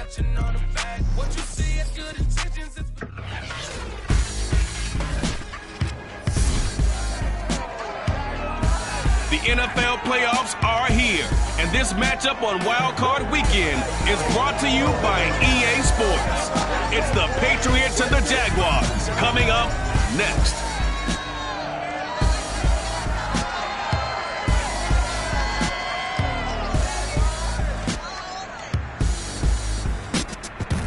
The NFL playoffs are here, and this matchup on Wild Card Weekend is brought to you by EA Sports. It's the Patriots and the Jaguars coming up next.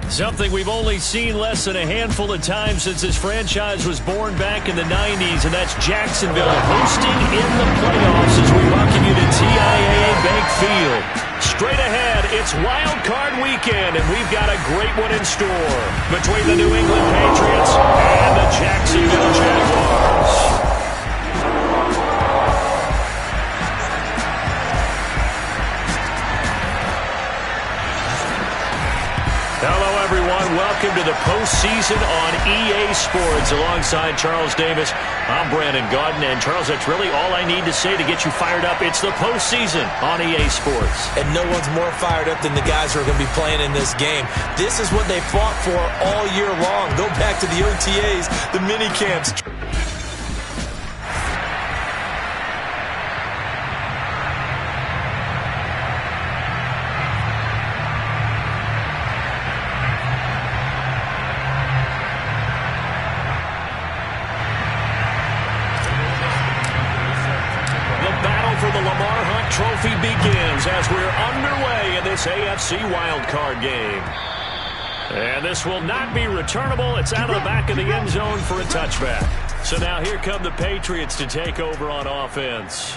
Something we've only seen less than a handful of times since this franchise was born back in the 90s, and that's Jacksonville hosting in the playoffs as we welcome you to TIAA Bank Field. Straight ahead, it's Wild Card Weekend, and we've got a great one in store between the New England Patriots and the Jacksonville Jaguars. Hello, everyone. Welcome to the postseason on EA Sports. Alongside Charles Davis, I'm Brandon Gaudin. And, Charles, that's really all I need to say to get you fired up. It's the postseason on EA Sports. And no one's more fired up than the guys who are going to be playing in this game. This is what they fought for all year long. Go back to the OTAs, the mini camps. Trophy begins as we're underway in this AFC wildcard game. And this will not be returnable. It's out of the back of the end zone for a touchback. So now here come the Patriots to take over on offense.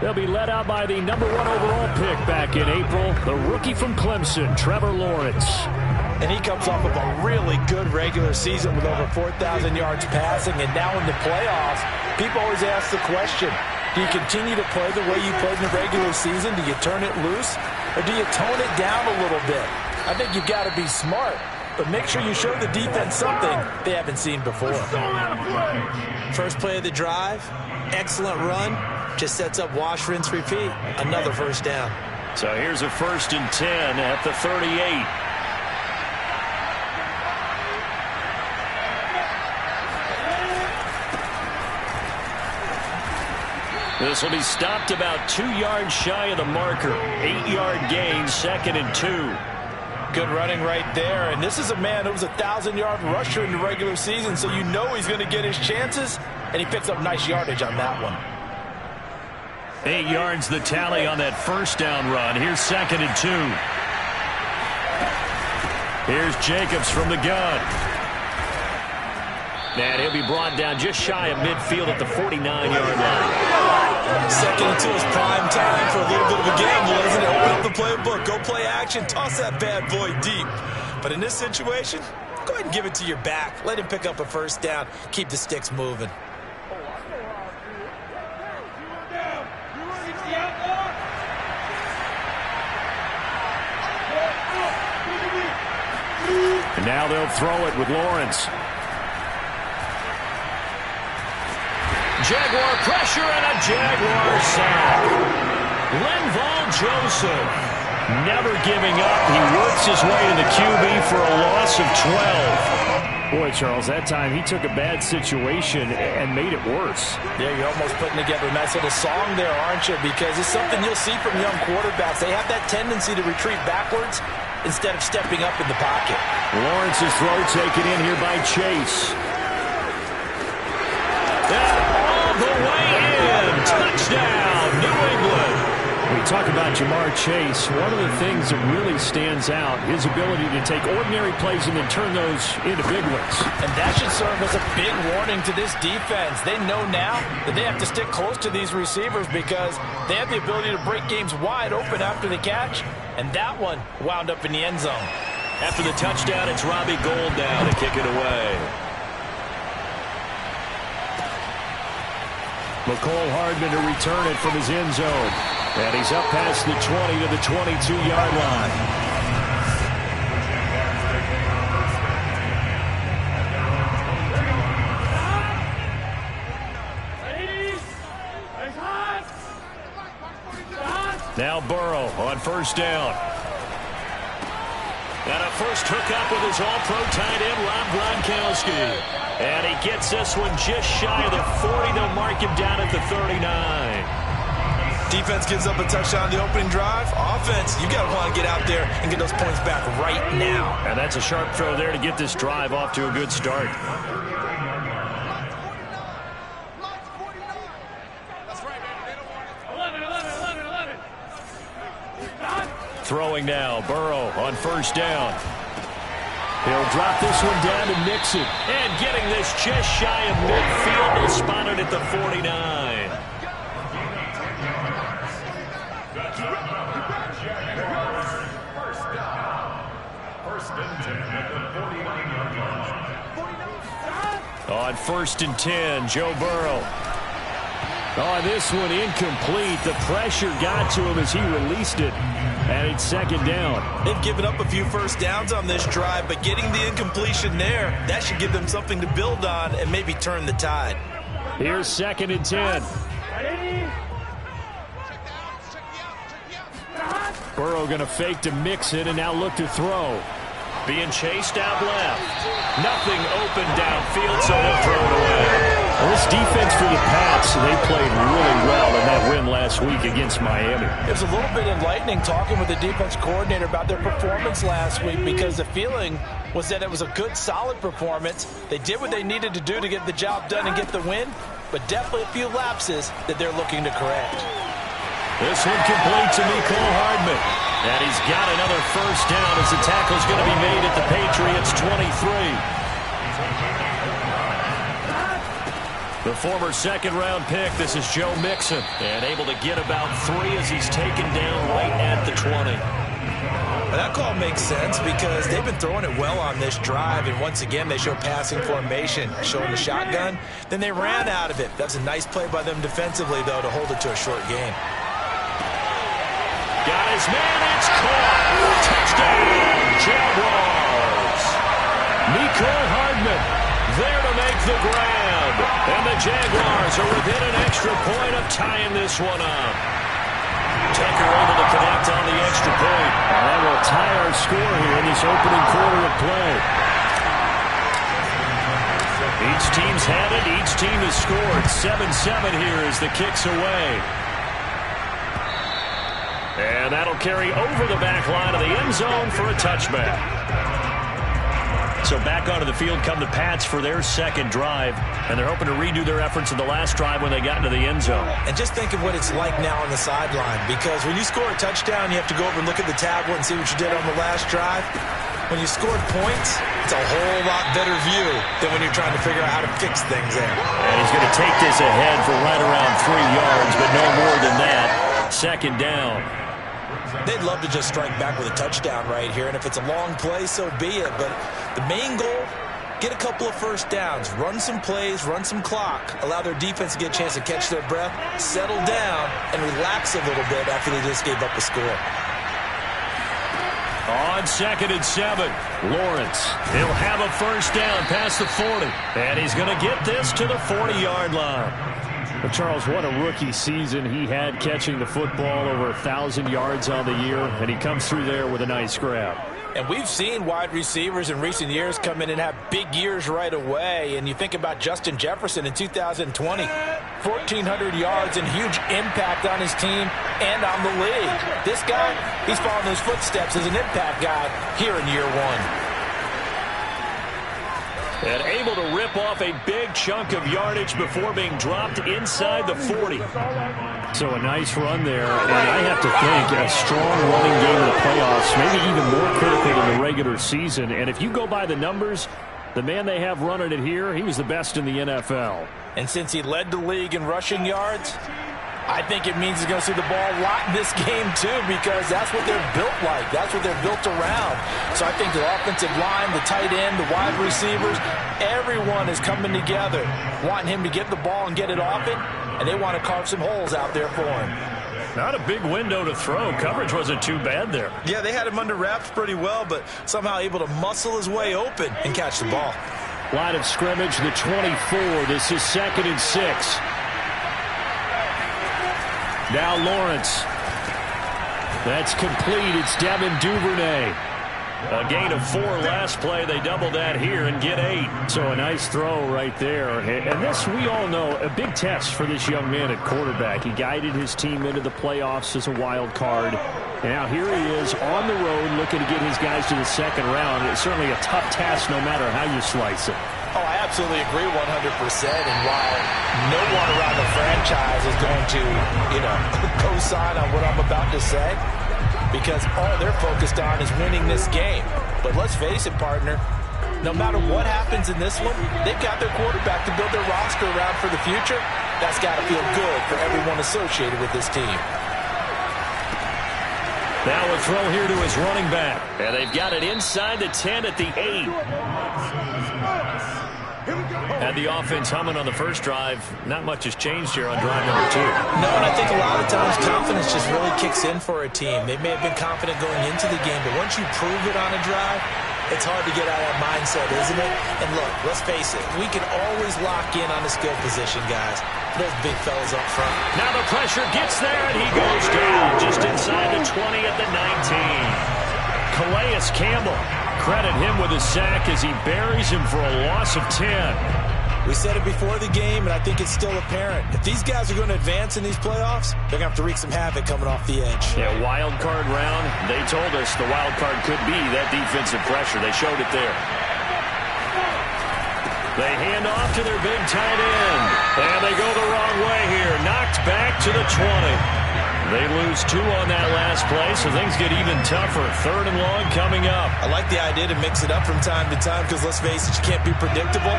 They'll be led out by the #1 overall pick back in April, the rookie from Clemson, Trevor Lawrence. And he comes off of a really good regular season with over 4,000 yards passing. And now in the playoffs, people always ask the question, do you continue to play the way you played in the regular season? Do you turn it loose? Or do you tone it down a little bit? I think you've got to be smart, but make sure you show the defense something they haven't seen before. First play of the drive, excellent run, just sets up wash, rinse, repeat. Another first down. So here's a 1st and 10 at the 38. This will be stopped about 2 yards shy of the marker. 8-yard gain, 2nd and 2. Good running right there. And this is a man who was a 1,000-yard rusher in the regular season, so you know he's going to get his chances, and he picks up nice yardage on that one. 8 yards the tally on that first down run. Here's 2nd and 2. Here's Jacobs from the gun. And he'll be brought down just shy of midfield at the 49-yard line. 2nd and 2 is prime time for a little bit of a gamble, isn't it? Open up the playbook, go play action, toss that bad boy deep. But in this situation, go ahead and give it to your back. Let him pick up a first down. Keep the sticks moving. And now they'll throw it with Lawrence. Jaguar pressure and a Jaguar sack. Linval Joseph never giving up. He works his way to the QB for a loss of 12. Boy, Charles, that time he took a bad situation and made it worse. Yeah, you're almost putting together a nice little song there, aren't you? Because it's something you'll see from young quarterbacks. They have that tendency to retreat backwards instead of stepping up in the pocket. Lawrence's throw taken in here by Chase. All the way in. Touchdown, New England. When you talk about Jamar Chase, one of the things that really stands out, his ability to take ordinary plays and then turn those into big ones. And that should serve as a big warning to this defense. They know now that they have to stick close to these receivers because they have the ability to break games wide open after the catch. And that one wound up in the end zone. After the touchdown, it's Robbie Gould now to kick it away. McCole Hardman to return it from his end zone. And he's up past the 20 to the 22-yard line. Now Burrow on first down. And a first hookup with his all-pro tight end, Rob Gronkowski. And he gets this one just shy of the 40. They'll mark him down at the 39. Defense gives up a touchdown on the opening drive. Offense, you got to want to get out there and get those points back right now. And that's a sharp throw there to get this drive off to a good start. Throwing now, Burrow on first down. He'll drop this one down to Mixon. And getting this just shy of midfield. He'll spot it at the 49. On first and 10, Joe Burrow. Oh, this one incomplete. The pressure got to him as he released it. And it's second down. They've given up a few first downs on this drive, but getting the incompletion there, that should give them something to build on and maybe turn the tide. Here's second and 10. Burrow going to fake to Mixon and now look to throw. Being chased out left. Nothing open downfield, so he'll throw it away. Well, this defense for the Pats, they played really well in that win last week against Miami. It was a little bit enlightening talking with the defense coordinator about their performance last week because the feeling was that it was a good, solid performance. They did what they needed to do to get the job done and get the win, but definitely a few lapses that they're looking to correct. This one complete to Mecole Hardman. And he's got another first down as the tackle's going to be made at the Patriots' 23. The former second-round pick, this is Joe Mixon. And able to get about 3 as he's taken down right at the 20. Well, that call makes sense because they've been throwing it well on this drive. And once again, they show passing formation, showing the shotgun. Then they ran out of it. That's a nice play by them defensively, though, to hold it to a short game. Got his man, it's caught. Touchdown, Jaguars. Mecole Hardman there to make the grab. And the Jaguars are within an extra point of tying this one up. Tucker able to connect on the extra point. And that will tie our score here in this opening quarter of play. Each team's had it. Each team has scored. 7-7 here as the kick's away. And that'll carry over the back line of the end zone for a touchback. So back onto the field come the Pats for their second drive. And they're hoping to redo their efforts in the last drive when they got into the end zone. And just think of what it's like now on the sideline. Because when you score a touchdown, you have to go over and look at the tablet and see what you did on the last drive. When you scored points, it's a whole lot better view than when you're trying to figure out how to fix things there. And he's going to take this ahead for right around 3 yards, but no more than that. Second down. They'd love to just strike back with a touchdown right here, and if it's a long play, so be it. But the main goal, get a couple of first downs, run some plays, run some clock, allow their defense to get a chance to catch their breath, settle down, and relax a little bit after they just gave up a score. On second and 7, Lawrence. He'll have a first down past the 40, and he's going to get this to the 40-yard line. Well, Charles, what a rookie season he had catching the football, over 1,000 yards on the year, and he comes through there with a nice grab. And we've seen wide receivers in recent years come in and have big years right away. And you think about Justin Jefferson in 2020, 1,400 yards and huge impact on his team and on the league. This guy, he's following those footsteps as an impact guy here in year one. And able to rip off a big chunk of yardage before being dropped inside the 40. So a nice run there, and I have to think a strong running game in the playoffs, maybe even more critical than the regular season. And if you go by the numbers, the man they have running it here, he was the best in the NFL. And since he led the league in rushing yards, I think it means he's going to see the ball a lot in this game, too, because that's what they're built like. That's what they're built around. So I think the offensive line, the tight end, the wide receivers, everyone is coming together, wanting him to get the ball and get it often, and they want to carve some holes out there for him. Not a big window to throw. Coverage wasn't too bad there. Yeah, they had him under wraps pretty well, but somehow able to muscle his way open and catch the ball. Line of scrimmage, the 24. This is second and 6. Now Lawrence. That's complete. It's Devin Duvernay. A gain of 4 last play. They double that here and get 8. So a nice throw right there. And this, we all know, a big test for this young man at quarterback. He guided his team into the playoffs as a wild card. And now here he is on the road looking to get his guys to the second round. It's certainly a tough task no matter how you slice it. Oh, I absolutely agree 100%. And while no one around the franchise is going to, co-sign on what I'm about to say, because all they're focused on is winning this game. But let's face it, partner, no matter what happens in this one, they've got their quarterback to build their roster around for the future. That's got to feel good for everyone associated with this team. Now a throw here to his running back. And they've got it inside the 10 at the 8. Had the offense humming on the first drive. Not much has changed here on drive number 2. No, and I think a lot of times confidence just really kicks in for a team. They may have been confident going into the game, but once you prove it on a drive, it's hard to get out of that mindset, isn't it? And look, let's face it, we can always lock in on the skill position, guys. Those big fellas up front. Now the pressure gets there, and he goes down just inside the 20 at the 19. Calais Campbell, credit him with a sack as he buries him for a loss of 10. We said it before the game, and I think it's still apparent. If these guys are going to advance in these playoffs, they're going to have to wreak some havoc coming off the edge. Yeah, wild card round. They told us the wild card could be that defensive pressure. They showed it there. They hand off to their big tight end. And they go the wrong way here. Knocked back to the 20. They lose 2 on that last play, so things get even tougher. 3rd and long coming up. I like the idea to mix it up from time to time because, let's face it, you can't be predictable.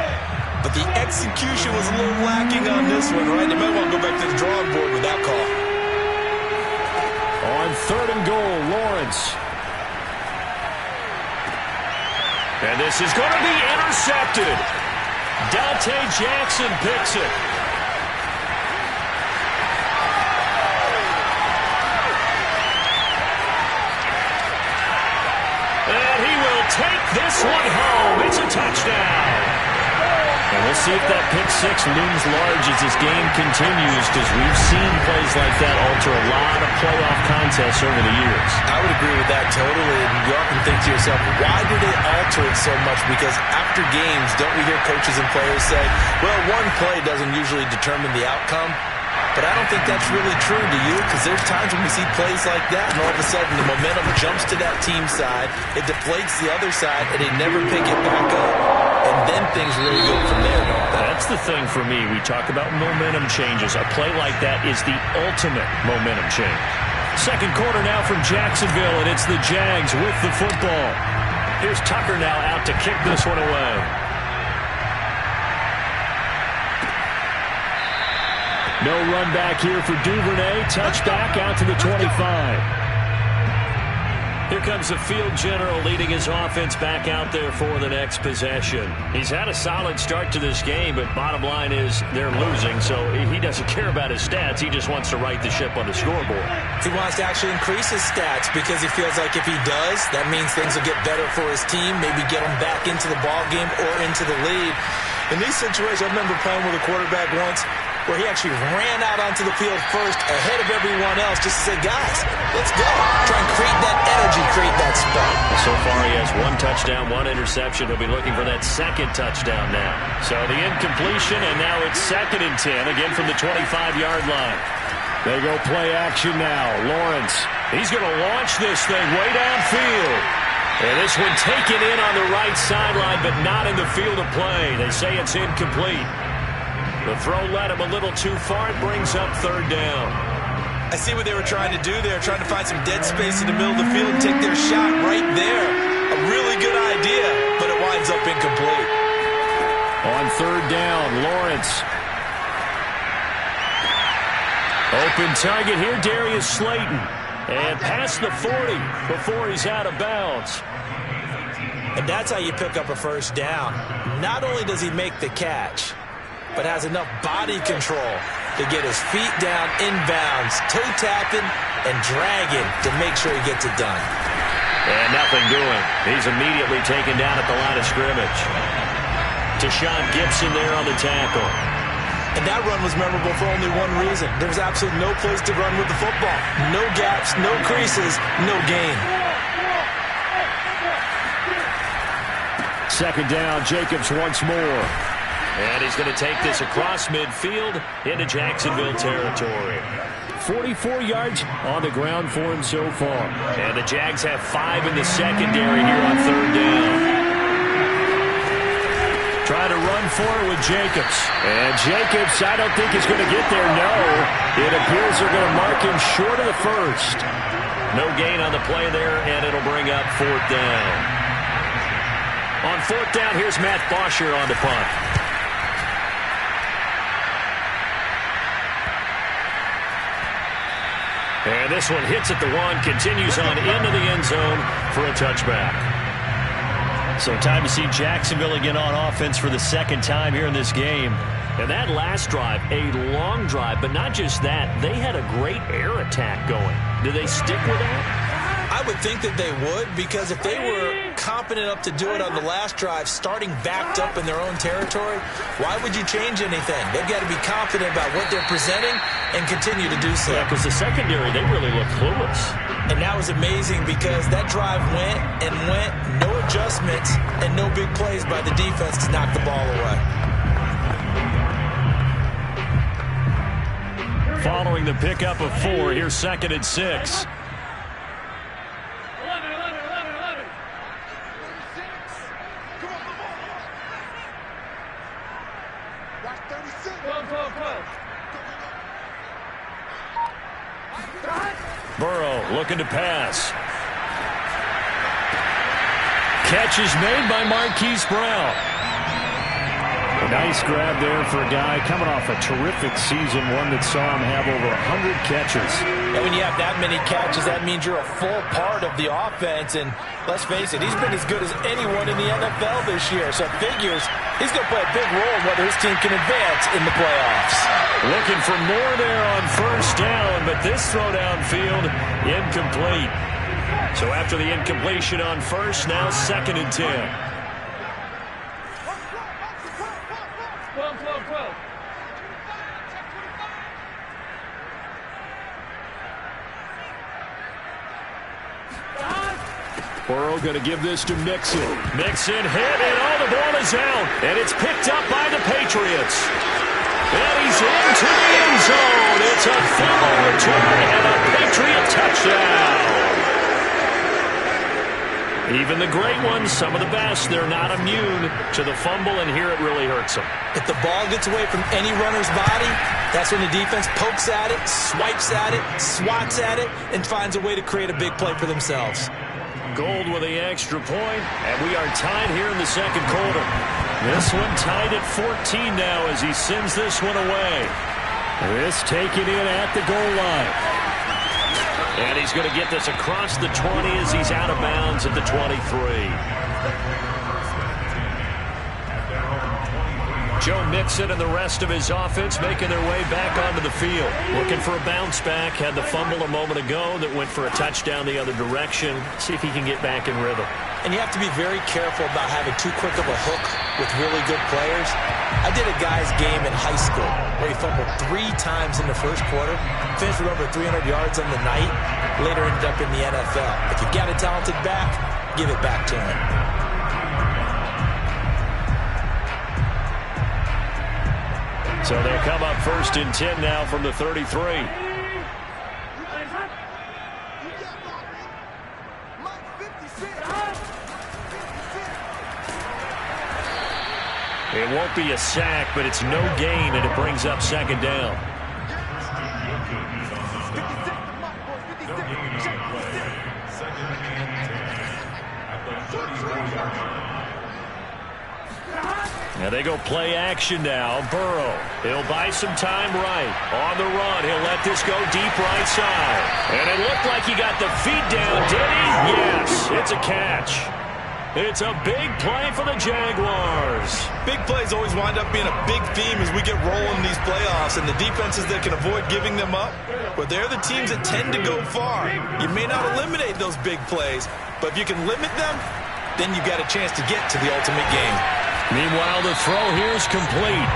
But the execution was a little lacking on this one, right? They might want to go back to the drawing board with that call. On 3rd and goal, Lawrence. And this is going to be intercepted. Dante Jackson picks it. And he will take this one home. It's a touchdown. And we'll see if that pick 6 looms large as this game continues, because we've seen plays like that alter a lot of playoff contests over the years. I would agree with that totally. And you often think to yourself, why do they alter it so much? Because after games, don't we hear coaches and players say, well, one play doesn't usually determine the outcome? But I don't think that's really true, do you? Because there's times when we see plays like that, and all of a sudden the momentum jumps to that team side, it deflates the other side, and they never pick it back up. And then things really go from there, don't they? That's the thing for me. We talk about momentum changes. A play like that is the ultimate momentum change. Second quarter now from Jacksonville, and it's the Jags with the football. Here's Tucker now out to kick this one away. No run back here for Duvernay. Touchback out to the 25. Here comes the field general leading his offense back out there for the next possession. He's had a solid start to this game, but bottom line is they're losing, so he doesn't care about his stats. He just wants to right the ship on the scoreboard. He wants to actually increase his stats because he feels like if he does, that means things will get better for his team, maybe get him back into the ball game or into the lead. In these situations, I remember playing with a quarterback once where he actually ran out onto the field first ahead of everyone else just to say, guys, let's go. Try and create that energy, create that spark. So far he has 1 touchdown, 1 interception. He'll be looking for that second touchdown now. So the incompletion, and now it's 2nd and 10, again from the 25-yard line. They go play action now. Lawrence, he's going to launch this thing way downfield. And this one taken in on the right sideline, but not in the field of play. They say it's incomplete. The throw led him a little too far. It brings up 3rd down. I see what they were trying to do there, trying to find some dead space in the middle of the field and take their shot right there. A really good idea, but it winds up incomplete. On 3rd down, Lawrence. Open target here, Darius Slayton. And past the 40 before he's out of bounds. And that's how you pick up a first down. Not only does he make the catch, but has enough body control to get his feet down inbounds, toe tapping and dragging to make sure he gets it done. And nothing doing. He's immediately taken down at the line of scrimmage. Deshaun Gibson there on the tackle. And that run was memorable for only one reason. There was absolutely no place to run with the football. No gaps, no creases, no gain. Second down, Jacobs once more. And he's going to take this across midfield into Jacksonville territory. 44 yards on the ground for him so far. And the Jags have 5 in the secondary here on third down. Try to run for it with Jacobs. And Jacobs, I don't think he's going to get there. No. It appears they're going to mark him short of the first. No gain on the play there, and it'll bring up fourth down. On fourth down, here's Matt Bosher on the punt. And this one hits at the 1, continues on into the end zone for a touchback. So time to see Jacksonville again on offense for the second time here in this game. And that last drive, a long drive, but not just that. They had a great air attack going. Do they stick with that? I would think that they would, because if they were competent enough to do it on the last drive, starting backed up in their own territory, why would you change anything? They've got to be confident about what they're presenting and continue to do so. Yeah, because the secondary, they really look clueless. And that was amazing, because that drive went and went, no adjustments, and no big plays by the defense to knock the ball away. Following the pickup of 4, here's 2nd and 6. Burrow looking to pass. Catch is made by Marquise Brown. A nice grab there for a guy coming off a terrific season, one that saw him have over 100 catches. And when you have that many catches, that means you're a full part of the offense. And let's face it, he's been as good as anyone in the NFL this year. So it figures he's going to play a big role in whether his team can advance in the playoffs. Looking for more there on first down, but this throw downfield incomplete. So after the incompletion on first, now 2nd and 10. Burrow going to give this to Mixon. Mixon hit, and the ball is out. And it's picked up by the Patriots. And he's into the end zone. It's a fumble return and a Patriot touchdown. Even the great ones, some of the best, they're not immune to the fumble, and here it really hurts them. If the ball gets away from any runner's body, that's when the defense pokes at it, swipes at it, swats at it, and finds a way to create a big play for themselves. Gold with the extra point, and we are tied here in the second quarter. This one tied at 14 now as he sends this one away. This taken in at the goal line. And he's going to get this across the 20 as he's out of bounds at the 23. Joe Mixon and the rest of his offense making their way back onto the field. Looking for a bounce back. Had the fumble a moment ago that went for a touchdown the other direction. See if he can get back in rhythm. And you have to be very careful about having too quick of a hook with really good players. I did a guy's game in high school where he fumbled 3 times in the first quarter, finished with over 300 yards on the night, later ended up in the NFL. If you've got a talented back, give it back to him. So they'll come up 1st and 10 now from the 33. It won't be a sack, but it's no gain, and it brings up 2nd down. Now they go play action now. Burrow, he'll buy some time right. On the run, he'll let this go deep right side. And it looked like he got the feet down, did he? Yes, it's a catch. It's a big play for the Jaguars. Big plays always wind up being a big theme as we get rolling in these playoffs, and the defenses that can avoid giving them up, but they're the teams that tend to go far. You may not eliminate those big plays, but if you can limit them, then you've got a chance to get to the ultimate game. Meanwhile, the throw here is complete.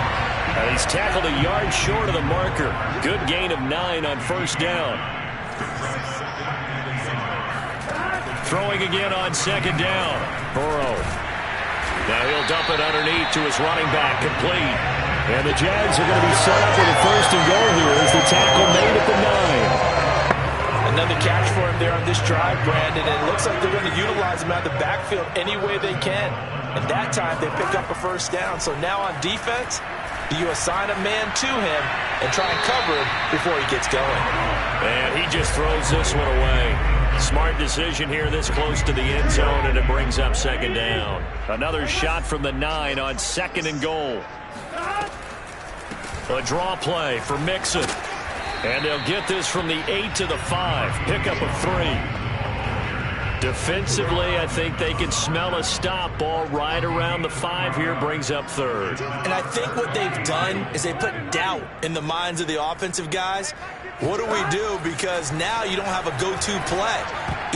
And he's tackled a yard short of the marker. Good gain of 9 on first down. Throwing again on 2nd down. Burrow. Now he'll dump it underneath to his running back, complete. And the Jags are going to be set up with a first and goal here as the tackle made at the 9. Another catch for him there on this drive, Brandon. And it looks like they're going to utilize him out of the backfield any way they can. And that time they pick up a first down. So now on defense, do you assign a man to him and try and cover him before he gets going? And he just throws this one away. Smart decision here this close to the end zone, and it brings up second down. Another shot from the 9 on second and goal. A draw play for Mixon. And they'll get this from the 8 to the 5. Pickup of 3. Defensively, I think they can smell a stop. Ball right around the 5 here, brings up third. And I think what they've done is they put doubt in the minds of the offensive guys. What do we do? Because now you don't have a go-to play.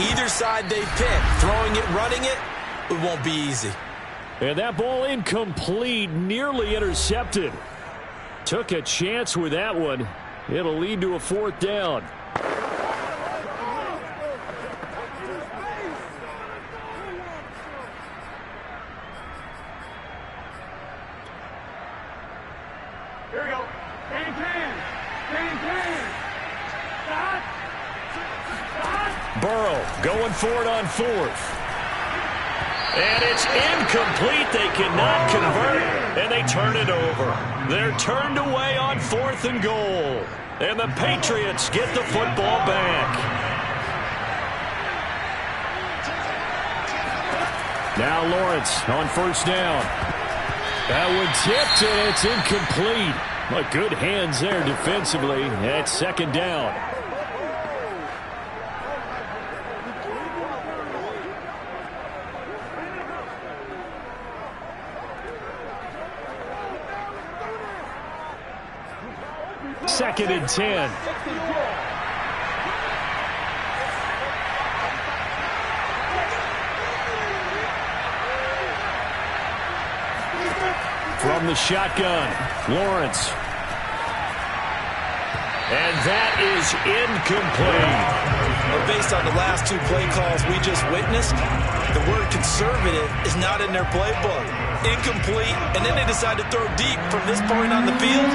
Either side they pick, throwing it, running it, it won't be easy. And that ball incomplete, nearly intercepted. Took a chance with that one. It'll lead to a fourth down. Here we go. Game plan. Game plan. Burrow going for it on fourth. And it's incomplete. They cannot convert, and they turn it over. They're turned away on fourth and goal. And the Patriots get the football back. Now Lawrence on first down. That one tipped, and it's incomplete. But good hands there defensively. That's second down. Second and 10. From the shotgun, Lawrence. And that is incomplete. Well, based on the last two play calls we just witnessed, the word conservative is not in their playbook. Incomplete, and then they decide to throw deep from this point on the field.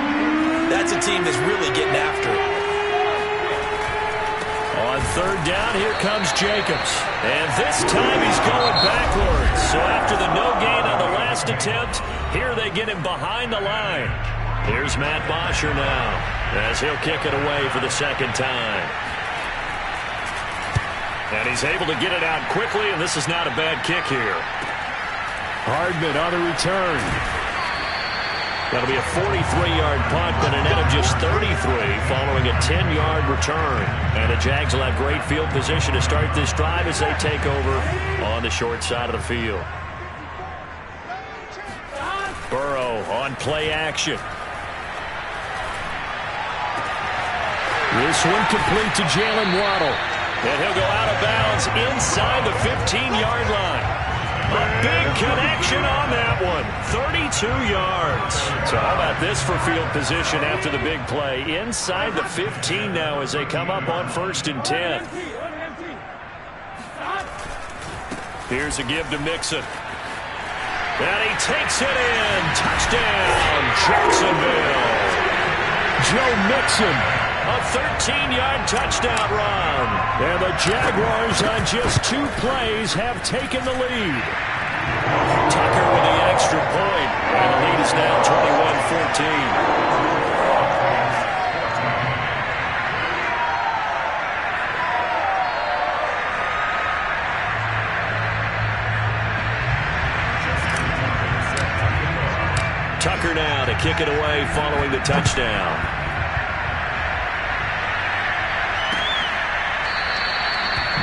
That's a team that's really getting after it. On third down, here comes Jacobs. And this time he's going backwards. So after the no gain on the last attempt, here they get him behind the line. Here's Matt Bosher now, as he'll kick it away for the second time. And he's able to get it out quickly, and this is not a bad kick here. Hardman on the return. That'll be a 43-yard punt, but a net of just 33 following a 10-yard return. And the Jags will have great field position to start this drive as they take over on the short side of the field. Burrow on play action. This one complete to Jalen Waddle. And he'll go out of bounds inside the 15-yard line. A big connection on that one. 32 yards. So how about this for field position after the big play? Inside the 15 now as they come up on first and 10. Here's a give to Mixon. And he takes it in. Touchdown, Jacksonville. Joe Mixon. A 13-yard touchdown run. And the Jaguars on just 2 plays have taken the lead. Tucker with the extra point. And the lead is now 21-14. Tucker now to kick it away following the touchdown.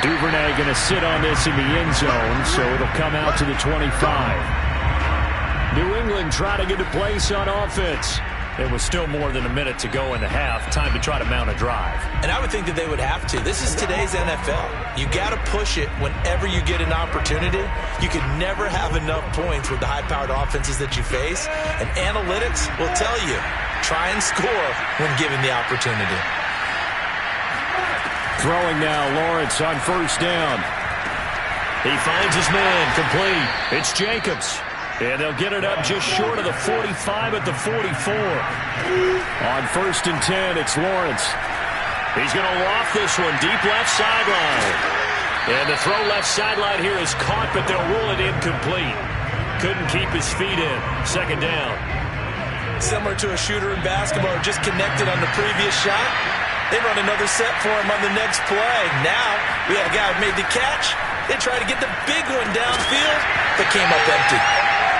Duvernay going to sit on this in the end zone, so it'll come out to the 25. New England trying to get a place on offense. It was still more than a minute to go in the half. Time to try to mount a drive. And I would think that they would have to. This is today's NFL. You got to push it whenever you get an opportunity. You can never have enough points with the high-powered offenses that you face. And analytics will tell you, try and score when given the opportunity. Throwing now, Lawrence on first down. He finds his man, complete. It's Jacobs. And they'll get it up just short of the 45 at the 44. On 1st and 10, it's Lawrence. He's going to loft this one deep left sideline. And the throw left sideline here is caught, but they'll rule it incomplete. Couldn't keep his feet in. 2nd down. Similar to a shooter in basketball, just connected on the previous shot. They run another set for him on the next play. Now, we have a guy who made the catch. They try to get the big one downfield, but came up empty.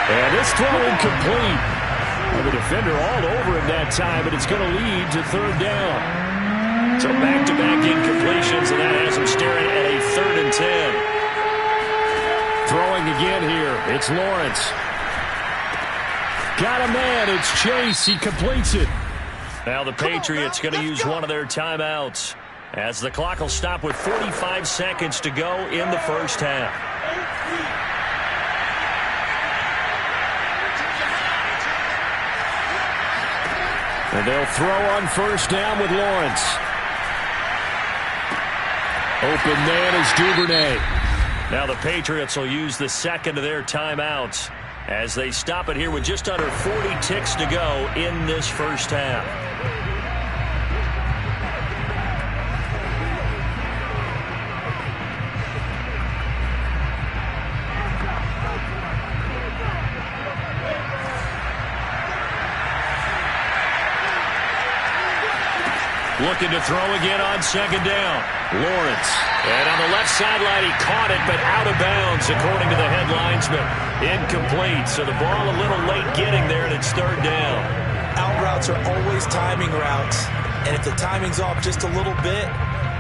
And this throw incomplete. Well, the defender all over him that time, but it's going to lead to 3rd down. So back-to-back incompletions, and that has him staring at a 3rd and 10. Throwing again here. It's Lawrence. Got a man. It's Chase. He completes it. Now the Patriots going to use one of their timeouts as the clock will stop with 45 seconds to go in the first half. And they'll throw on 1st down with Lawrence. Open man is Duvernay. Now the Patriots will use the 2nd of their timeouts as they stop it here with just under 40 ticks to go in this first half. Looking to throw again on 2nd down. Lawrence. And on the left sideline, he caught it, but out of bounds, according to the head linesman. Incomplete. So the ball a little late getting there, and it's 3rd down. Out routes are always timing routes. And if the timing's off just a little bit,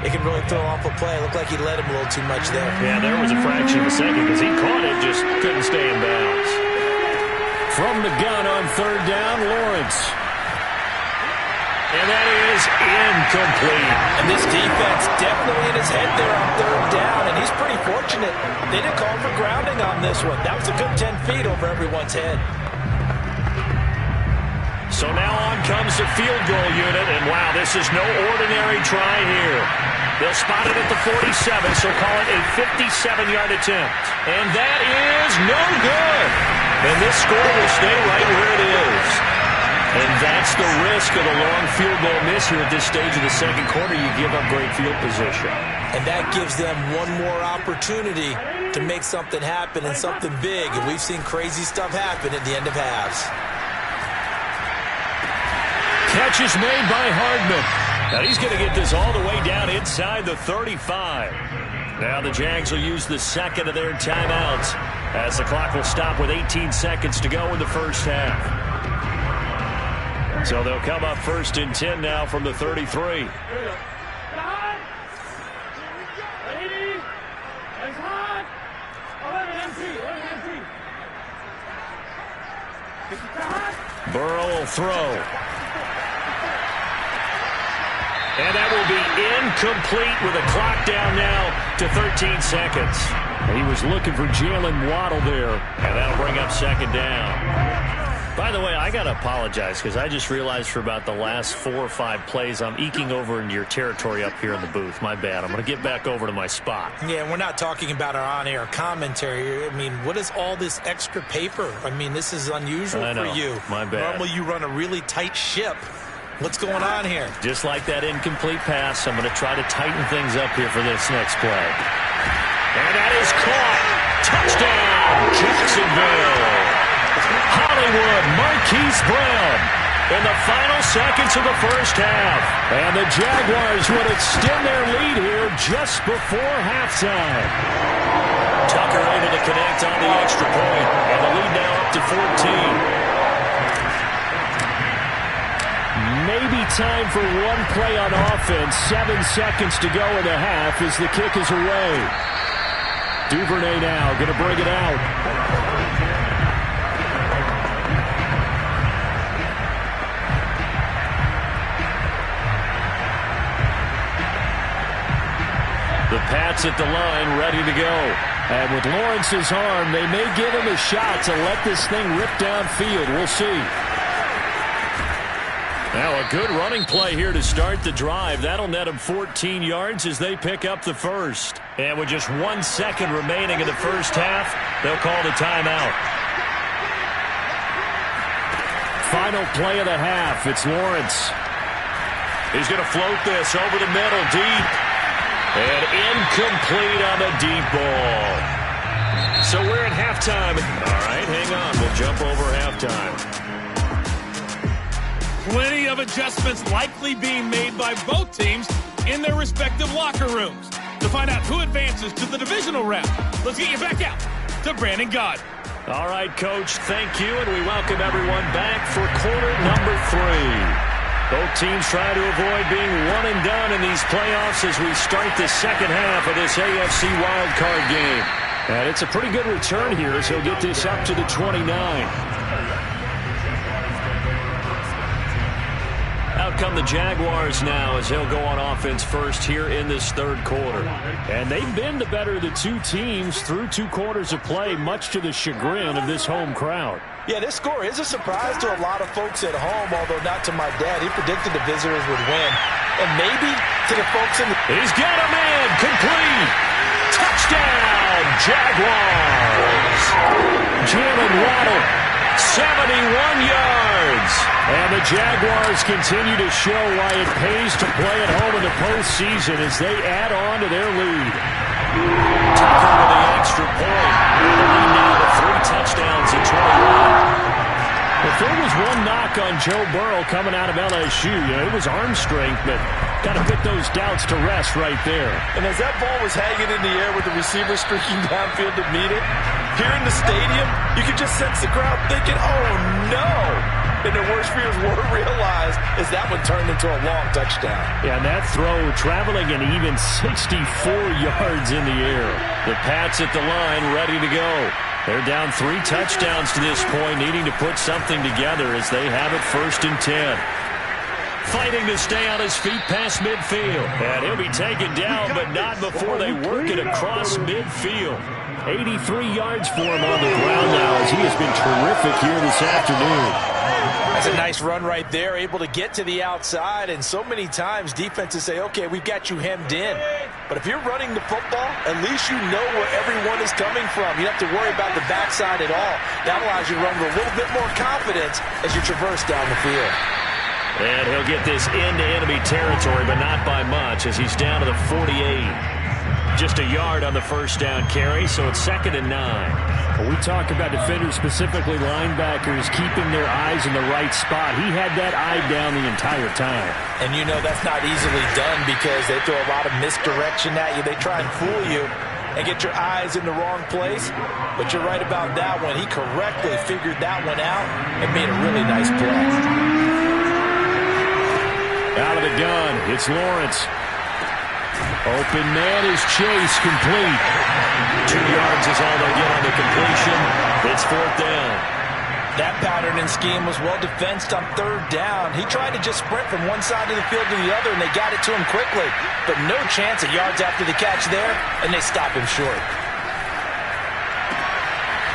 it can really throw off a play. It looked like he led him a little too much there. Yeah, there was a fraction of a second because he caught it, just couldn't stay in bounds. From the gun on 3rd down, Lawrence. And that is incomplete. And this defense definitely in his head there on 3rd down, and he's pretty fortunate. They didn't call for grounding on this one. That was a good 10 feet over everyone's head. So now on comes the field goal unit, and wow, this is no ordinary try here. They'll spot it at the 47, so call it a 57-yard attempt. And that is no good. And this score will stay right where it is. And that's the risk of a long field goal miss here at this stage of the 2nd quarter. You give up great field position. And that gives them one more opportunity to make something happen and something big. And we've seen crazy stuff happen at the end of halves. Catch is made by Hardman. Now he's going to get this all the way down inside the 35. Now the Jags will use the 2nd of their timeouts as the clock will stop with 18 seconds to go in the first half. So they'll come up 1st and 10 now from the 33. Burrow will throw. And that will be incomplete with a clock down now to 13 seconds. He was looking for Jalen Waddle there. And that'll bring up 2nd down. By the way, I got to apologize because I just realized for about the last 4 or 5 plays I'm eking over into your territory up here in the booth. My bad. I'm going to get back over to my spot. Yeah, we're not talking about our on-air commentary. I mean, what is all this extra paper? I mean, this is unusual for you. My bad. Normally you run a really tight ship. What's going on here? Just like that incomplete pass, I'm going to try to tighten things up here for this next play. And that is caught. Touchdown, Jacksonville. Hollywood, Marquise Brown in the final seconds of the first half. And the Jaguars would extend their lead here just before halftime. Tucker able to connect on the extra point, and the lead now up to 14. Maybe time for one play on offense. 7 seconds to go in the half as the kick is away. Duvernay now going to bring it out. The Pats at the line, ready to go. And with Lawrence's arm, they may give him a shot to let this thing rip downfield. We'll see. Now a good running play here to start the drive. That'll net them 14 yards as they pick up the first. And with just 1 second remaining in the first half, they'll call the timeout. final play of the half. It's Lawrence. He's going to float this over the middle, deep. And incomplete on the deep ball. So we're at halftime. All right, hang on. We'll jump over halftime. Plenty of adjustments likely being made by both teams in their respective locker rooms. To find out who advances to the divisional round, let's get you back out to Brandon Gaudin. All right, Coach, thank you, and we welcome everyone back for quarter number 3. Both teams trying to avoid being one and done in these playoffs as we start the second half of this AFC wildcard game. And it's a pretty good return here as he'll get this up to the 29. Out come the Jaguars now as they'll go on offense first here in this third quarter. And they've been the better of the two teams through 2 quarters of play, much to the chagrin of this home crowd. Yeah, this score is a surprise to a lot of folks at home, although not to my dad. He predicted the visitors would win. And maybe to the folks in the... He's got a man, complete. Touchdown, Jaguars. Jalen Waddle, 71 yards. And the Jaguars continue to show why it pays to play at home in the postseason as they add on to their lead. Tucker with the extra point. The lead now to 3 touchdowns at 21. If there was one knock on Joe Burrow coming out of LSU, it was arm strength, but got to put those doubts to rest right there. And as that ball was hanging in the air with the receiver streaking downfield to meet it, here in the stadium, you could just sense the crowd thinking, oh no! And their worst fears were realized as that one turned into a long touchdown. Yeah, and that throw traveling an even 64 yards in the air. The Pats at the line ready to go. They're down 3 touchdowns to this point, needing to put something together as they have it 1st and 10. Fighting to stay on his feet past midfield. And he'll be taken down, but not before they work it across midfield. 83 yards for him on the ground now as he has been terrific here this afternoon. That's a nice run right there, able to get to the outside, and so many times defenses say, okay, we've got you hemmed in. But if you're running the football, at least you know where everyone is coming from. You don't have to worry about the backside at all. That allows you to run with a little bit more confidence as you traverse down the field. And he'll get this into enemy territory, but not by much as he's down to the 48. Just a yard on the first down carry, so it's 2nd and 9. When we talk about defenders, specifically linebackers, keeping their eyes in the right spot. He had that eye down the entire time. And you know that's not easily done because they throw a lot of misdirection at you. They try and fool you and get your eyes in the wrong place. But you're right about that one. He correctly figured that one out and made a really nice play. Out of the gun, it's Lawrence. Open man is Chase, complete. 2 yards is all they get on the completion. It's 4th down. That pattern and scheme was well defensed on 3rd down. He tried to just sprint from one side of the field to the other, and they got it to him quickly. But no chance of yards after the catch there, and they stop him short.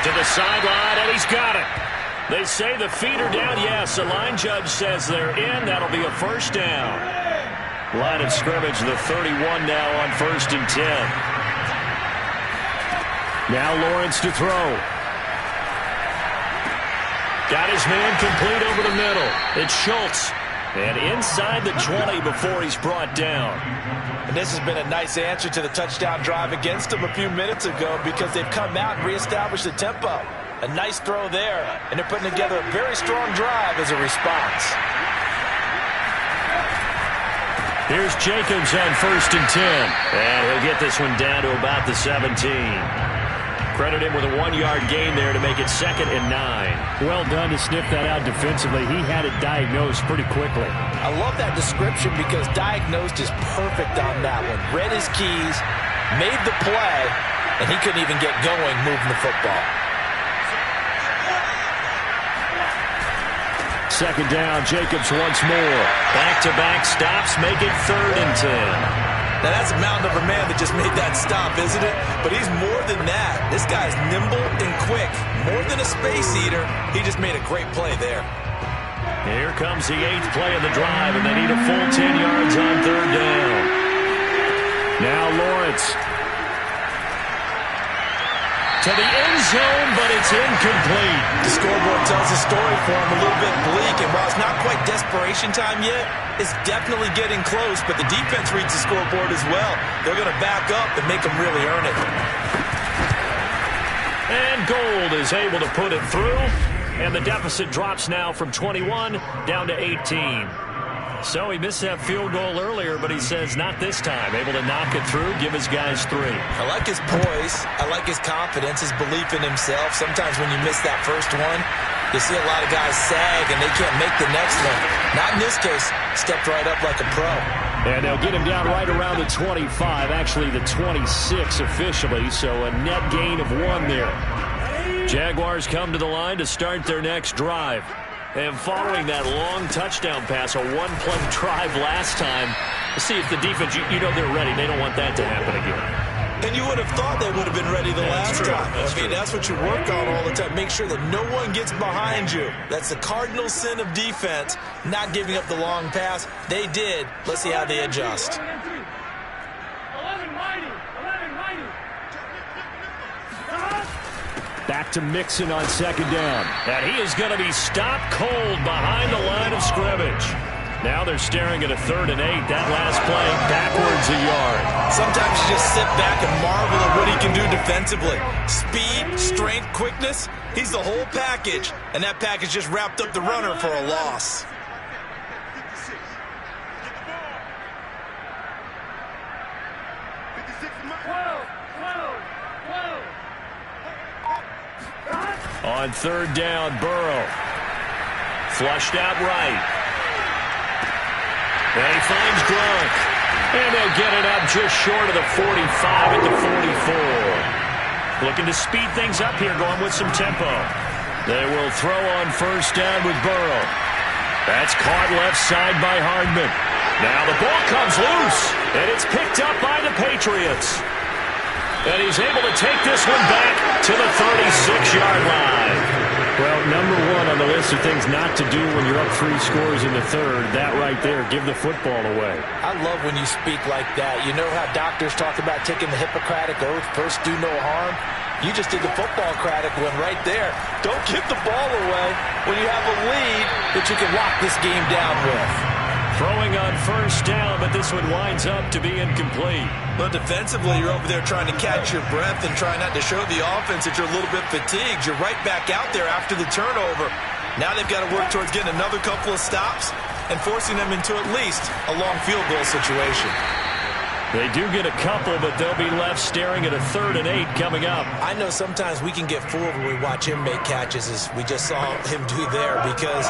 To the sideline, and he's got it. They say the feet are down. Yes, the line judge says they're in. That'll be a 1st down. Line of scrimmage, the 31 now on 1st and 10. Now Lawrence to throw. Got his man complete over the middle. It's Schultz. And inside the 20 before he's brought down. And this has been a nice answer to the touchdown drive against them a few minutes ago because they've come out and reestablished the tempo. A nice throw there, and they're putting together a very strong drive as a response. Here's Jacobs on 1st and 10. And he'll get this one down to about the 17. Credit him with a 1-yard gain there to make it 2nd and 9. Well done to sniff that out defensively. He had it diagnosed pretty quickly. I love that description because diagnosed is perfect on that one. Read his keys, made the play, and he couldn't even get going moving the football. 2nd down, Jacobs once more. Back-to-back stops make it 3rd and 10. Now that's a mountain of a man that just made that stop, isn't it? But he's more than that. This guy's nimble and quick. More than a space eater, he just made a great play there. Here comes the 8th play of the drive, and they need a full 10 yards on 3rd down. Now Lawrence. To the end zone, but it's incomplete. The scoreboard tells the story for him, a little bit bleak, and while it's not quite desperation time yet, it's definitely getting close, but the defense reads the scoreboard as well. They're going to back up and make them really earn it. And Gold is able to put it through, and the deficit drops now from 21 down to 18. So he missed that field goal earlier, but he says not this time. Able to knock it through, give his guys 3. I like his poise. I like his confidence, his belief in himself. Sometimes when you miss that first one, you see a lot of guys sag and they can't make the next one. Not in this case. Stepped right up like a pro. And they'll get him down right around the 25, actually the 26 officially, so a net gain of 1 there. Jaguars come to the line to start their next drive. And following that long touchdown pass, a one-play drive last time, let's see if the defense, you know they're ready. They don't want that to happen again. And you would have thought they would have been ready the last time. That's what you work on all the time. Make sure that no one gets behind you. That's the cardinal sin of defense, not giving up the long pass. They did. Let's see how they adjust. 11 mighty. Back to Mixon on second down. And he is going to be stopped cold behind the line of scrimmage. Now they're staring at a 3rd and 8. That last play backwards a yard. Sometimes you just sit back and marvel at what he can do defensively. Speed, strength, quickness. He's the whole package. And that package just wrapped up the runner for a loss. On 3rd down, Burrow. Flushed out right. And he finds Gronk. And they'll get it up just short of the 45 at the 44. Looking to speed things up here, going with some tempo. They will throw on 1st down with Burrow. That's caught left side by Hardman. Now the ball comes loose, and it's picked up by the Patriots. And he's able to take this one back to the 36-yard line. Well, number 1 on the list of things not to do when you're up 3 scores in the 3rd. That right there, give the football away. I love when you speak like that. You know how doctors talk about taking the Hippocratic Oath, first do no harm? You just did the football-cratic one right there. Don't give the ball away when you have a lead that you can lock this game down with. Throwing on 1st down, but this one winds up to be incomplete. But defensively, you're over there trying to catch your breath and try not to show the offense that you're a little bit fatigued. You're right back out there after the turnover. Now they've got to work towards getting another couple of stops and forcing them into at least a long field goal situation. They do get a couple, but they'll be left staring at a 3rd and 8 coming up. I know sometimes we can get fooled when we watch him make catches, as we just saw him do there, because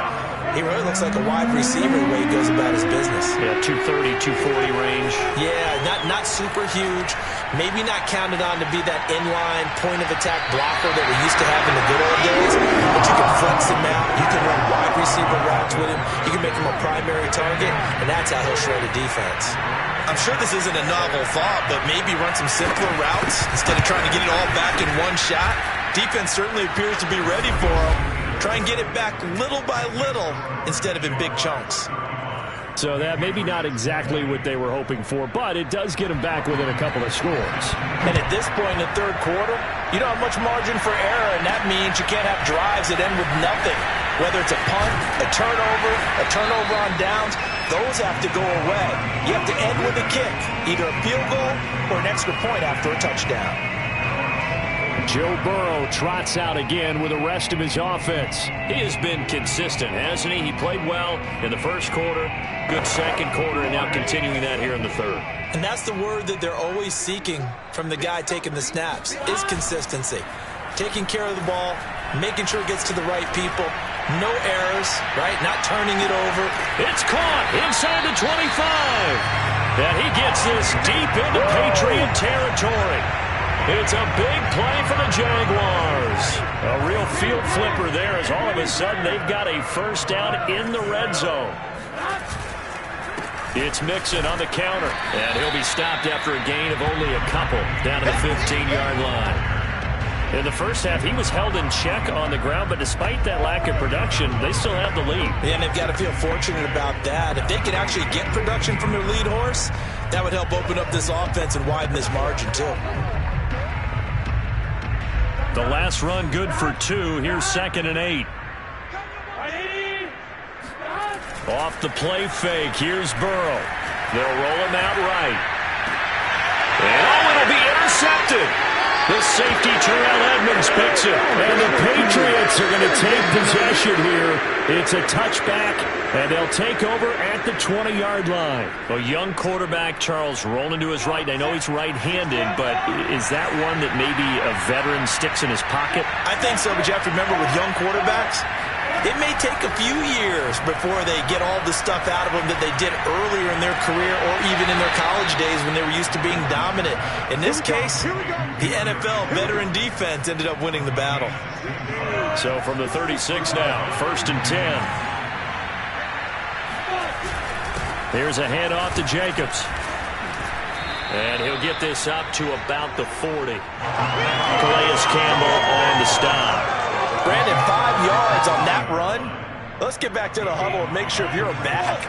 he really looks like a wide receiver the way he goes about his business. Yeah, 230, 240 range. Yeah, not super huge. Maybe not counted on to be that inline point-of-attack blocker that we used to have in the good old days, but you can flex him out. You can run wide receiver routes with him. You can make him a primary target, and that's how he'll shred a defense. I'm sure this isn't a novel thought, but maybe run some simpler routes instead of trying to get it all back in one shot. Defense certainly appears to be ready for him. Try and get it back little by little instead of in big chunks. So that maybe not exactly what they were hoping for, but it does get them back within a couple of scores. And at this point in the 3rd quarter, you don't have much margin for error, and that means you can't have drives that end with nothing. Whether it's a punt, a turnover on downs, those have to go away. You have to end with a kick, either a field goal or an extra point after a touchdown. Joe Burrow trots out again with the rest of his offense. He has been consistent, hasn't he? He played well in the 1st quarter, good 2nd quarter, and now continuing that here in the 3rd. And that's the word that they're always seeking from the guy taking the snaps, is consistency. Taking care of the ball, making sure it gets to the right people, no errors, right? Not turning it over. It's caught inside the 25. And he gets this deep into Patriot territory. It's a big play for the Jaguars. A real field flipper there, as all of a sudden they've got a 1st down in the red zone. It's Mixon on the counter, and he'll be stopped after a gain of only a couple down to the 15-yard line. In the 1st half, he was held in check on the ground, but despite that lack of production, they still have the lead. Yeah, and they've got to feel fortunate about that. If they could actually get production from their lead horse, that would help open up this offense and widen this margin, too. The last run good for 2. Here's 2nd and 8. Off the play fake. Here's Burrow. They'll roll him out right. And it'll be intercepted. The safety, Terrell Edmonds, picks it. And the Patriots are going to take possession here. It's a touchback, and they'll take over at the 20-yard line. A young quarterback, Charles, rolling to his right. I know he's right-handed, but is that one that maybe a veteran sticks in his pocket? I think so, but you have to remember with young quarterbacks, it may take a few years before they get all the stuff out of them that they did earlier in their career or even in their college days when they were used to being dominant. In this case, the NFL veteran defense ended up winning the battle. So from the 36 now, 1st and 10. Here's a handoff to Jacobs. And he'll get this up to about the 40. Calais Campbell on the stop. Brandon, 5 yards on that run. Let's get back to the huddle and make sure if you're a back,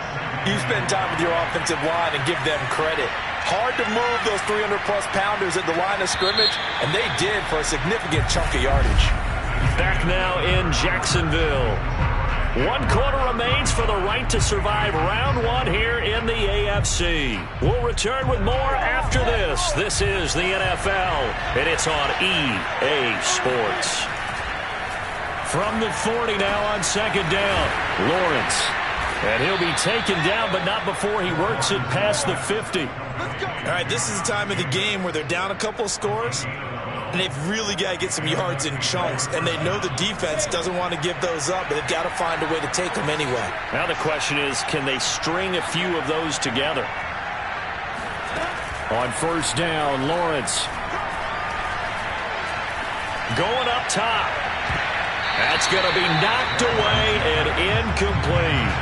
you spend time with your offensive line and give them credit. Hard to move those 300-plus pounders at the line of scrimmage, and they did for a significant chunk of yardage. Back now in Jacksonville. 1 quarter remains for the right to survive round 1 here in the AFC. We'll return with more after this. This is the NFL, and it's on EA Sports. From the 40 now on 2nd down, Lawrence. And he'll be taken down, but not before he works it past the 50. All right, this is the time of the game where they're down a couple of scores, and they've really got to get some yards in chunks, and they know the defense doesn't want to give those up, but they've got to find a way to take them anyway. Now the question is, can they string a few of those together? On 1st down, Lawrence. Going up top. That's going to be knocked away and incomplete.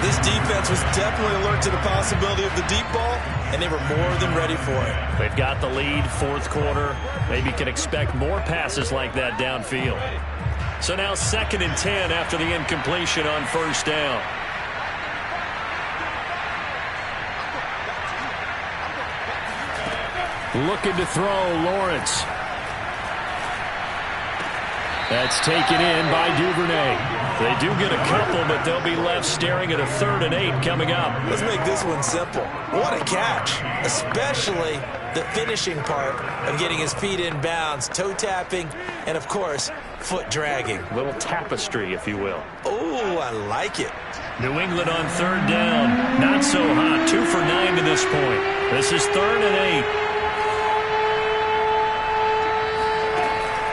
This defense was definitely alert to the possibility of the deep ball, and they were more than ready for it. They've got the lead, 4th quarter. Maybe can expect more passes like that downfield. So now 2nd and 10 after the incompletion on 1st down. Looking to throw, Lawrence. That's taken in by Duvernay. They do get a couple, but they'll be left staring at a 3rd and 8 coming up. Let's make this one simple. What a catch, especially the finishing part of getting his feet in bounds, toe tapping, and, of course, foot dragging. A little tapestry, if you will. Oh, I like it. New England on 3rd down. Not so hot. 2 for 9 to this point. This is 3rd and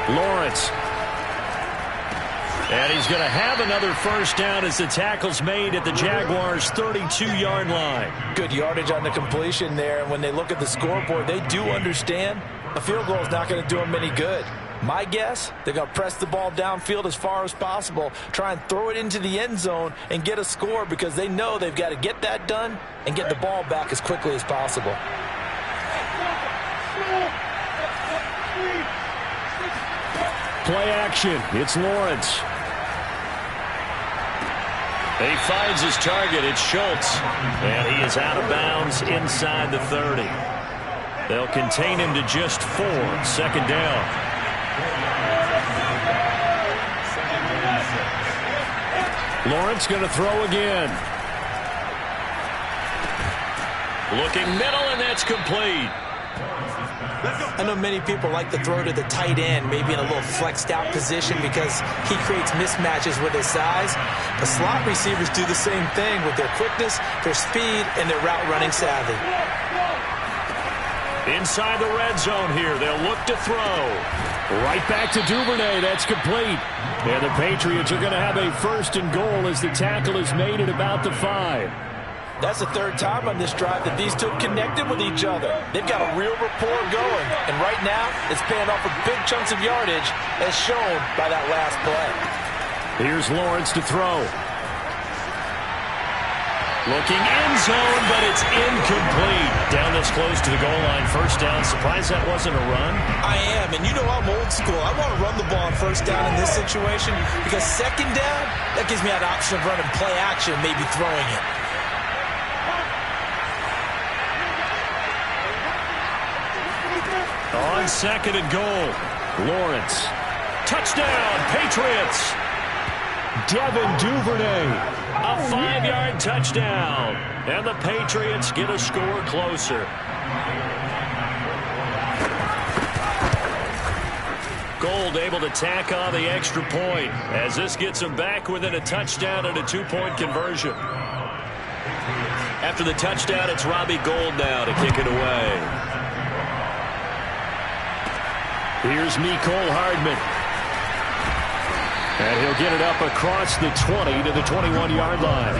8. Lawrence. And he's going to have another 1st down as the tackle's made at the Jaguars' 32-yard line. Good yardage on the completion there. And when they look at the scoreboard, they do understand a field goal is not going to do them any good. My guess, they're going to press the ball downfield as far as possible, try and throw it into the end zone and get a score because they know they've got to get that done and get the ball back as quickly as possible. Play action. It's Lawrence. He finds his target. It's Schultz. And he is out of bounds inside the 30. They'll contain him to just 4. 2nd down. Lawrence going to throw again. Looking middle, and that's complete. I know many people like to throw to the tight end, maybe in a little flexed out position because he creates mismatches with his size. The slot receivers do the same thing with their quickness, their speed, and their route running savvy. Inside the red zone here, they'll look to throw. Right back to Duvernay, that's complete. And the Patriots are going to have a 1st and goal as the tackle is made at about the 5. That's the 3rd time on this drive that these two have connected with each other. They've got a real rapport going. And right now, it's paying off with big chunks of yardage as shown by that last play. Here's Lawrence to throw. Looking end zone, but it's incomplete. Down this close to the goal line. 1st down. Surprised that wasn't a run? I am, and you know I'm old school. I want to run the ball on 1st down in this situation because 2nd down, that gives me an option of running play action, maybe throwing it. On 2nd and goal. Lawrence. Touchdown, Patriots. Devin Duvernay. A 5-yard touchdown. And the Patriots get a score closer. Gold able to tack on the extra point as this gets them back within a touchdown and a 2-point conversion. After the touchdown, it's Robbie Gould now to kick it away. Here's Mecole Hardman. And he'll get it up across the 20 to the 21-yard line.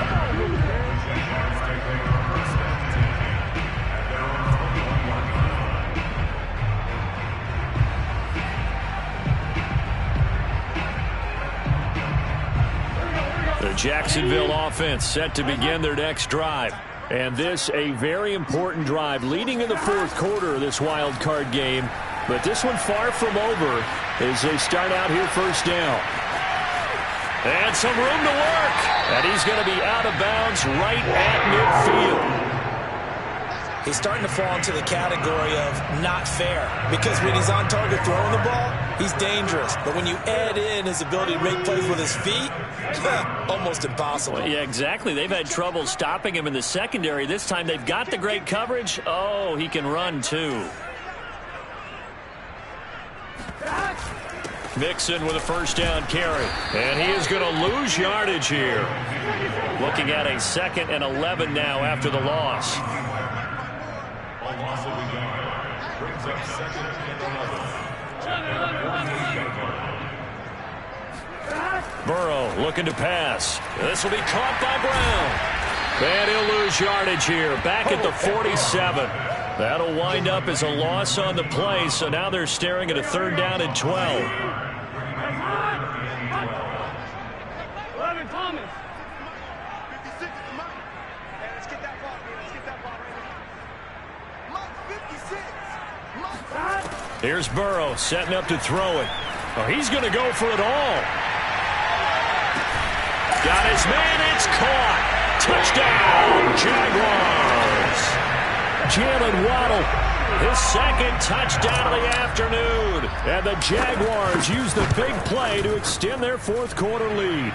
The Jacksonville offense set to begin their next drive. And this a very important drive leading in the fourth quarter of this wild card game. But this one far from over as they start out here first down. And some room to work. And he's going to be out of bounds right at midfield. He's starting to fall into the category of not fair. Because when he's on target throwing the ball, he's dangerous. But when you add in his ability to make plays with his feet, almost impossible. Well, yeah, exactly. They've had trouble stopping him in the secondary. This time they've got the great coverage. Oh, he can run too. Mixon with a first down carry. And he is going to lose yardage here. Looking at a 2nd and 11 now after the loss. Burrow looking to pass. This will be caught by Brown. And he'll lose yardage here. Back at the 47. That'll wind up as a loss on the play. So now they're staring at a 3rd down and 12. Here's Burrow setting up to throw it. Oh, he's going to go for it all. Got his man. It's caught. Touchdown, Jaguars. Jalen Waddle, his 2nd touchdown of the afternoon. And the Jaguars use the big play to extend their fourth quarter lead.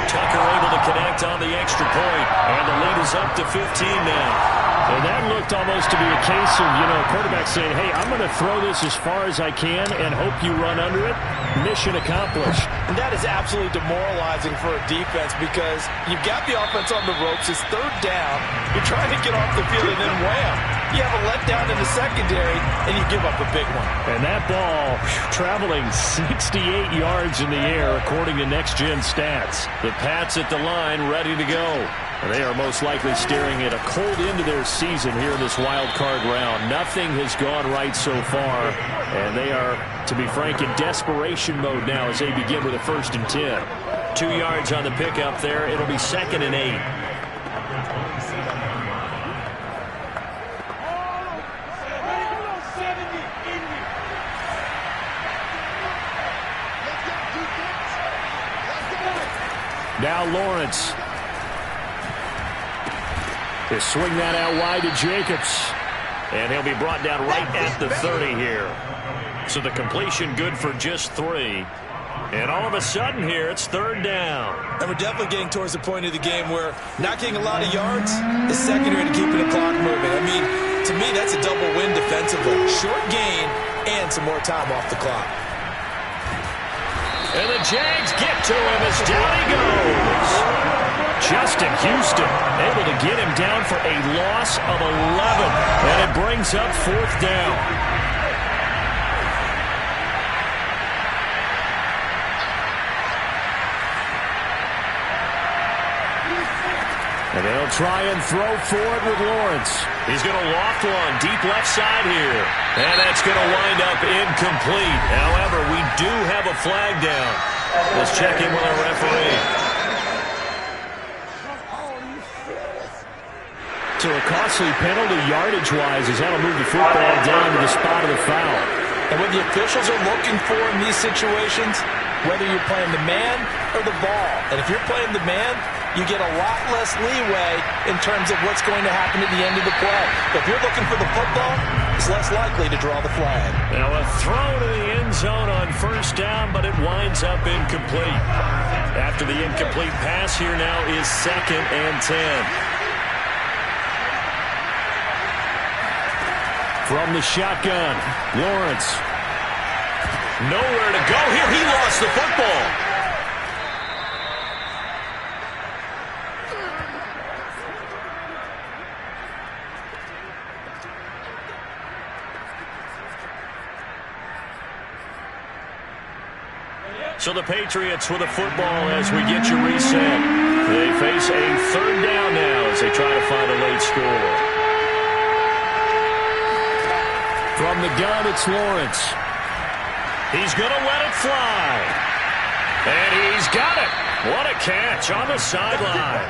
Tucker able to connect on the extra point. And the lead is up to 15 now. And that looked almost to be a case of, quarterback saying, hey, I'm going to throw this as far as I can and hope you run under it. Mission accomplished. And that is absolutely demoralizing for a defense because you've got the offense on the ropes. It's 3rd down. You're trying to get off the field and then wham. You have a letdown in the secondary and you give up a big one. And that ball traveling 68 yards in the air according to Next Gen Stats. The Pats at the line ready to go. They are most likely staring at a cold end to their season here in this wild card round. Nothing has gone right so far, and they are, to be frank, in desperation mode now as they begin with a 1st and 10. 2 yards on the pickup there. It'll be 2nd and 8. Now Lawrence. They swing that out wide to Jacobs. And he'll be brought down right at the 30 here. So the completion good for just 3. And all of a sudden here, it's 3rd down. And we're definitely getting towards the point of the game where not getting a lot of yards is secondary to keeping the clock moving. I mean, to me, that's a double win defensively. Short gain and some more time off the clock. And the Jags get to him as down he goes. Justin Houston able to get him down for a loss of 11. And it brings up 4th down. And they'll try and throw for it with Lawrence. He's going to loft one deep left side here. And that's going to wind up incomplete. However, we do have a flag down. Let's check in with our referee. So a costly penalty yardage-wise as that'll move the football down to the spot of the foul. And what the officials are looking for in these situations, whether you're playing the man or the ball, and if you're playing the man, you get a lot less leeway in terms of what's going to happen at the end of the play. If you're looking for the football, is less likely to draw the flag. Now a throw to the end zone on first down, but it winds up incomplete. After the incomplete pass, here now is 2nd and 10. From the shotgun, Lawrence. Nowhere to go here. He lost the football. So the Patriots with a football as we get you reset. They face a 3rd down now as they try to find a late score. From the gun, it's Lawrence. He's going to let it fly. And he's got it. What a catch on the sideline.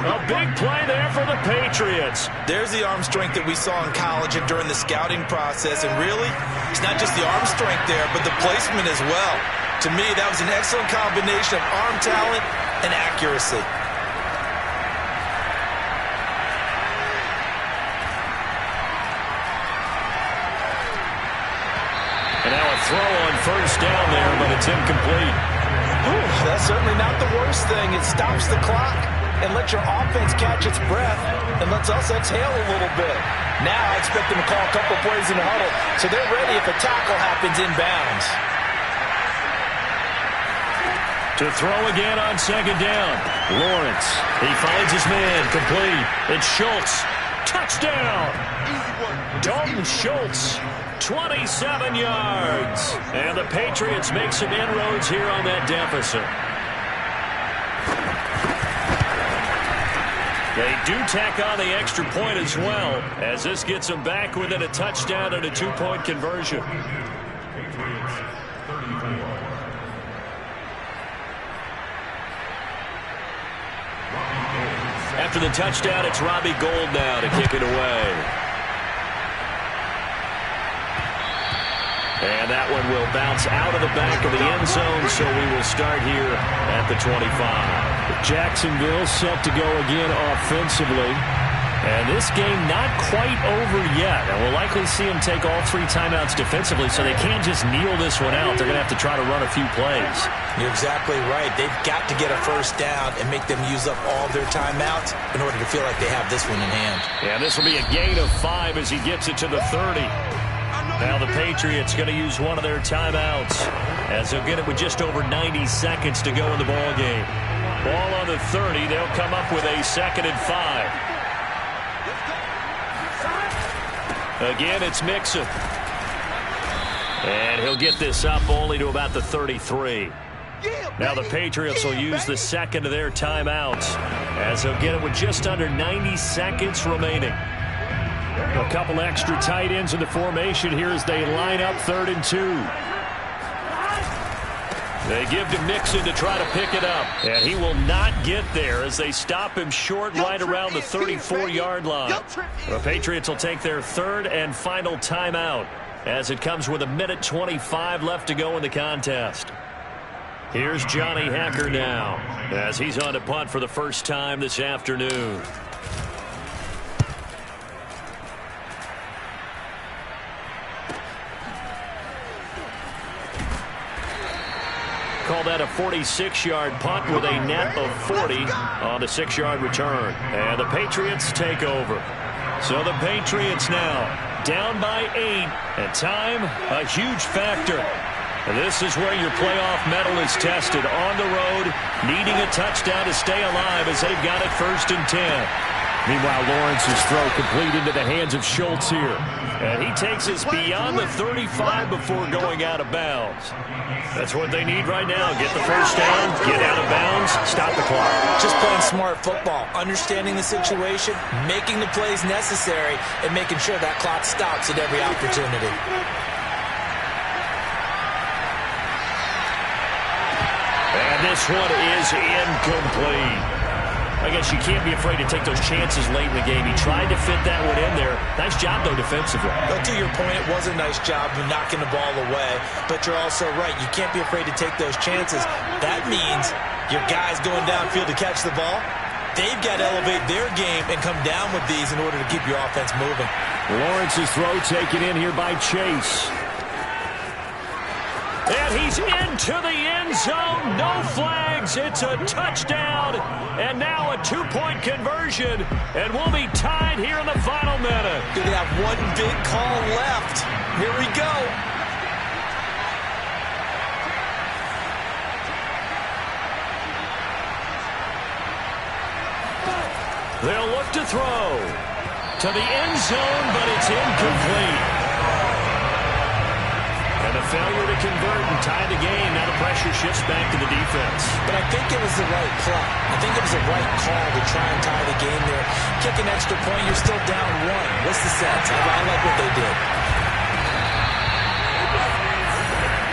A big play there for the Patriots. There's the arm strength that we saw in college and during the scouting process. And really, it's not just the arm strength there, but the placement as well. To me, that was an excellent combination of arm talent and accuracy. And now a throw on first down there, but it's incomplete. Ooh, that's certainly not the worst thing. It stops the clock and lets your offense catch its breath and lets us exhale a little bit. Now I expect them to call a couple plays in the huddle, so they're ready if a tackle happens inbounds. To throw again on 2nd down. Lawrence. He finds his man. Complete. It's Schultz. Touchdown. Dalton Schultz. 27 yards. And the Patriots make some inroads here on that deficit. They do tack on the extra point as well, as this gets them back within a touchdown and a 2-point conversion. After the touchdown, it's Robbie Gould now to kick it away. And that one will bounce out of the back of the end zone, so we will start here at the 25. Jacksonville set to go again offensively. And this game not quite over yet. And we'll likely see them take all 3 timeouts defensively, so they can't just kneel this one out. They're going to have to try to run a few plays. You're exactly right. They've got to get a first down and make them use up all their timeouts in order to feel like they have this one in hand. Yeah, this will be a gain of 5 as he gets it to the 30. Now the Patriots going to use one of their timeouts as they'll get it with just over 90 seconds to go in the ball game. Ball on the 30. They'll come up with a 2nd and 5. Again, it's Mixon. And he'll get this up only to about the 33. Now the Patriots will use the 2nd of their timeouts as they'll get it with just under 90 seconds remaining. A couple extra tight ends in the formation here as they line up 3rd and 2. They give to Mixon to try to pick it up. And he will not get there as they stop him short right around the 34-yard line. The Patriots will take their 3rd and final timeout as it comes with 1:25 left to go in the contest. Here's Johnny Hacker now as he's on to punt for the first time this afternoon. Call that a 46-yard punt with a net of 40 on the 6-yard return. And the Patriots take over. So the Patriots now down by 8. And time, a huge factor. And this is where your playoff medal is tested. On the road, needing a touchdown to stay alive as they've got it 1st and 10. Meanwhile, Lawrence's throw complete into the hands of Schultz here. And he takes us beyond the 35 before going out of bounds. That's what they need right now. Get the first down, get out of bounds, stop the clock. Just playing smart football, understanding the situation, making the plays necessary, and making sure that clock stops at every opportunity. And this one is incomplete. I guess you can't be afraid to take those chances late in the game. He tried to fit that one in there. Nice job, though, defensively. But to your point, it was a nice job of knocking the ball away. But you're also right. You can't be afraid to take those chances. That means your guy's going downfield to catch the ball. They've got to elevate their game and come down with these in order to keep your offense moving. Lawrence's throw taken in here by Chase. And he's into the end zone. No flags. It's a touchdown. And now a two-point conversion. And we'll be tied here in the final minute. They have one big call left. Here we go. They'll look to throw to the end zone, but it's incomplete. And a failure to convert and tie the game. Now the pressure shifts back to the defense. But I think it was the right play. I think it was the right call to try and tie the game there. Kick an extra point, you're still down one. What's the sense? I like what they did.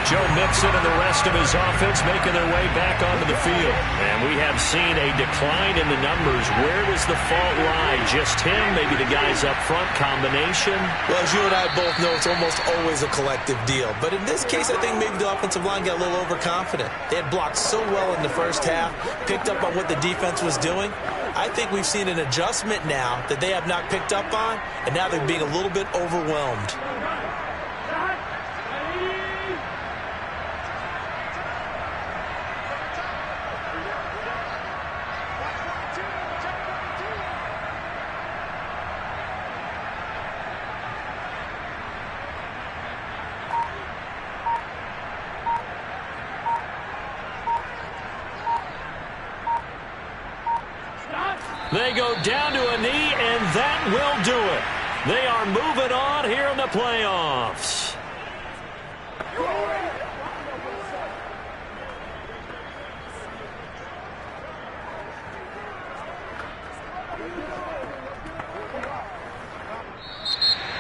Joe Mixon and the rest of his offense making their way back onto the field. And we have seen a decline in the numbers. Where does the fault lie? Just him? Maybe the guys up front? Combination? Well, as you and I both know, it's almost always a collective deal. But in this case, I think maybe the offensive line got a little overconfident. They had blocked so well in the first half, picked up on what the defense was doing. I think we've seen an adjustment now that they have not picked up on, and now they're being a little bit overwhelmed. They go down to a knee, and that will do it. They are moving on here in the playoffs.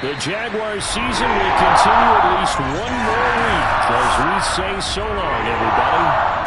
The Jaguars season will continue at least one more week as we say so long, everybody.